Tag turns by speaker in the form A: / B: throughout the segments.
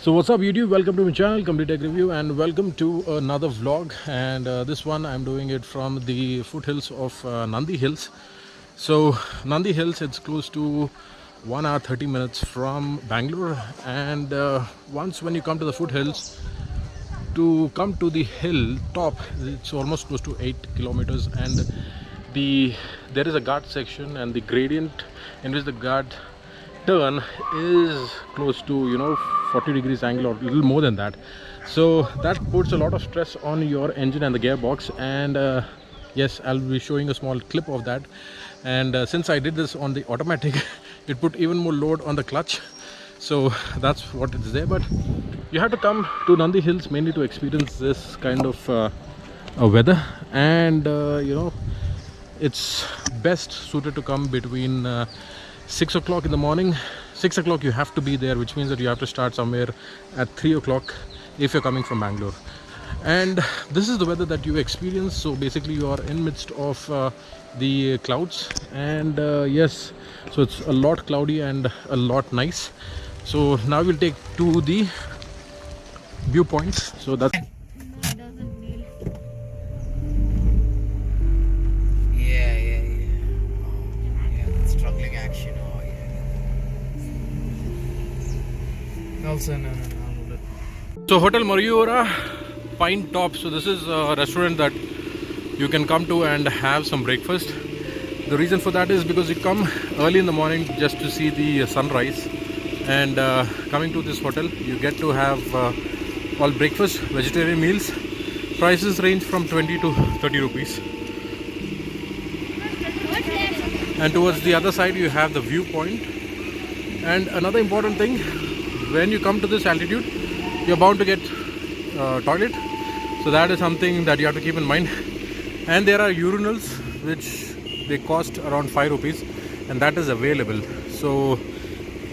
A: So what's up YouTube, welcome to my channel Complete Tech Review and welcome to another vlog. And this one I'm doing it from the foothills of Nandi Hills. So Nandi Hills, it's close to 1 hour 30 minutes from Bangalore. And once when you come to the foothills, to come to the hill top, it's almost close to 8 kilometers, and there is a guard section, and the gradient in which the guard turn is close to 40 degrees angle or a little more than that. So that puts a lot of stress on your engine and the gearbox. And yes, I'll be showing a small clip of that. And since I did this on the automatic, it put even more load on the clutch. So that's what it's there. But you have to come to Nandi Hills mainly to experience this kind of weather. And it's best suited to come between 6 o'clock in the morning. 6 o'clock you have to be there, which means that you have to start somewhere at 3 o'clock if you're coming from Bangalore. And this is the weather that you experience. So basically you are in midst of the clouds, and yes, so it's a lot cloudy and a lot nice. So now we'll take to the viewpoints. So that's
B: struggling action. Oh yeah. Also, no.
A: so Hotel Mayura Pine Top. So this is a restaurant that you can come to and have some breakfast. The reason for that is because you come early in the morning just to see the sunrise. And coming to this hotel, you get to have all breakfast, vegetarian meals. Prices range from 20 to 30 rupees. And towards the other side you have the viewpoint. And another important thing, when you come to this altitude, you're bound to get toilet. So that is something that you have to keep in mind. And there are urinals which they cost around 5 rupees, and that is available. So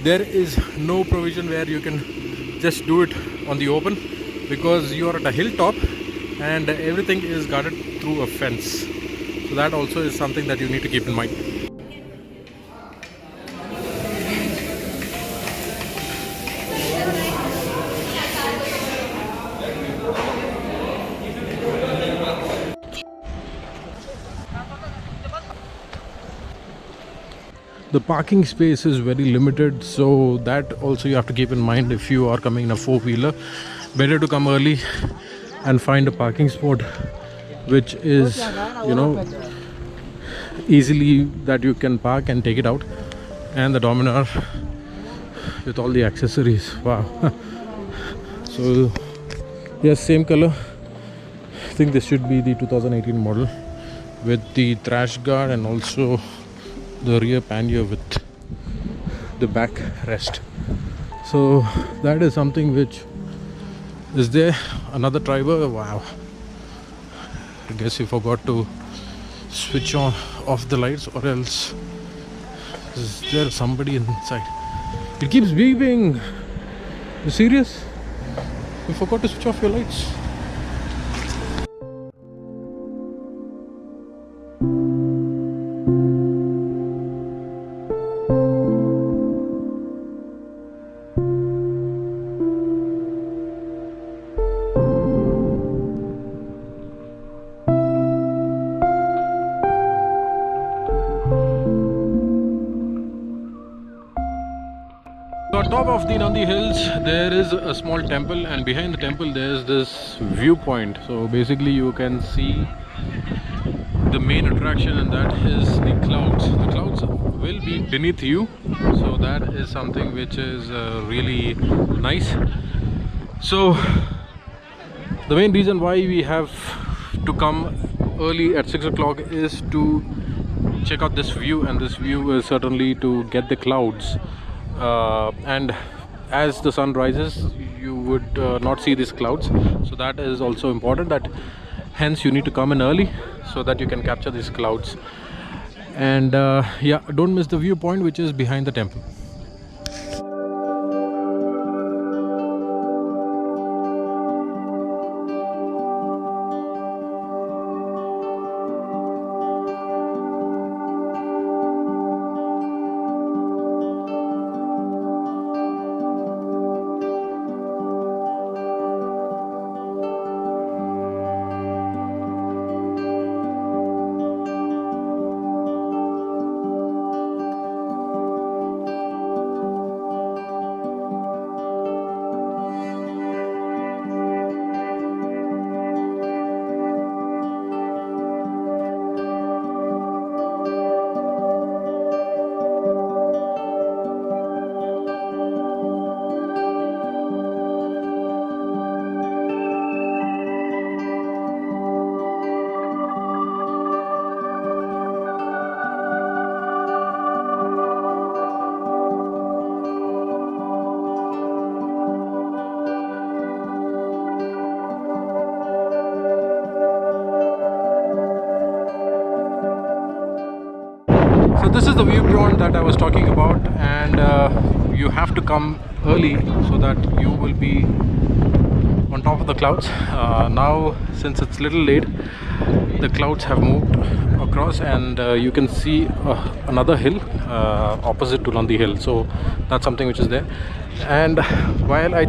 A: there is no provision where you can just do it on the open, because you are at a hilltop and everything is guarded through a fence. So that also is something that you need to keep in mind. The parking space is very limited, so that also you have to keep in mind if you are coming in a four-wheeler. Better to come early and find a parking spot which is easily that you can park and take it out. And the Dominar with all the accessories, wow. So yes, same color. I think this should be the 2018 model with the thrash guard and also the rear pannier with the back rest. So that is something which is there. Another driver, wow. I guess he forgot to switch off the lights, or else is there somebody inside? It keeps beeping. You serious? You forgot to switch off your lights? On top of the Nandi Hills, there is a small temple, and behind the temple there is this viewpoint. So basically you can see the main attraction, and that is the clouds. The clouds will be beneath you, so that is something which is really nice. So the main reason why we have to come early at 6 o'clock is to check out this view, and this view is certainly to get the clouds. And as the sun rises, you would not see these clouds. So that is also important, that hence you need to come in early so that you can capture these clouds. And yeah, don't miss the viewpoint which is behind the temple. So this is the viewpoint that I was talking about, and you have to come early so that you will be on top of the clouds. Now since it's little late, the clouds have moved across, and you can see another hill opposite to Nandi Hill, so that's something which is there. And while I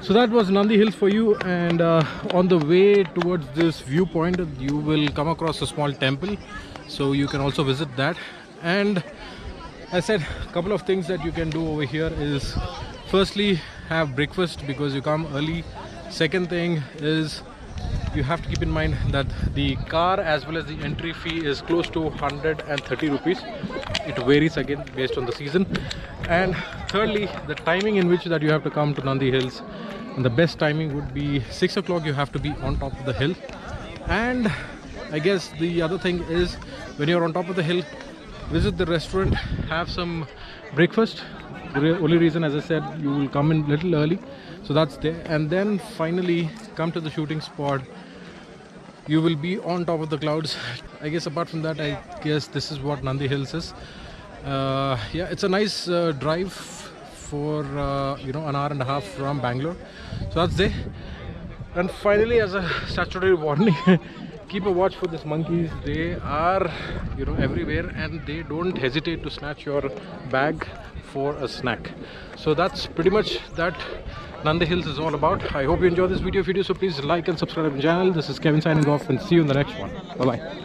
A: So that was Nandi Hills for you, and on the way towards this viewpoint you will come across a small temple, so you can also visit that. And I said a couple of things that you can do over here is, firstly, have breakfast because you come early. Second thing is, you have to keep in mind that the car as well as the entry fee is close to 130 rupees. It varies again based on the season. And thirdly, the timing in which that you have to come to Nandi Hills, and the best timing would be 6 o'clock. You have to be on top of the hill. And I guess the other thing is, when you're on top of the hill, visit the restaurant, have some breakfast. The only reason, as I said, you will come in little early, so that's there. And then finally come to the shooting spot. You will be on top of the clouds. I guess apart from that, I guess this is what Nandi Hills is. Yeah, it's a nice drive for an hour and a half from Bangalore. So that's there. And finally, as a statutory warning, keep a watch for these monkeys. They are everywhere, and they don't hesitate to snatch your bag for a snack. So that's pretty much that Nandi Hills is all about. I hope you enjoyed this video. If you do, so please like and subscribe to the channel. This is Kevin signing off, and see you in the next one. Bye bye.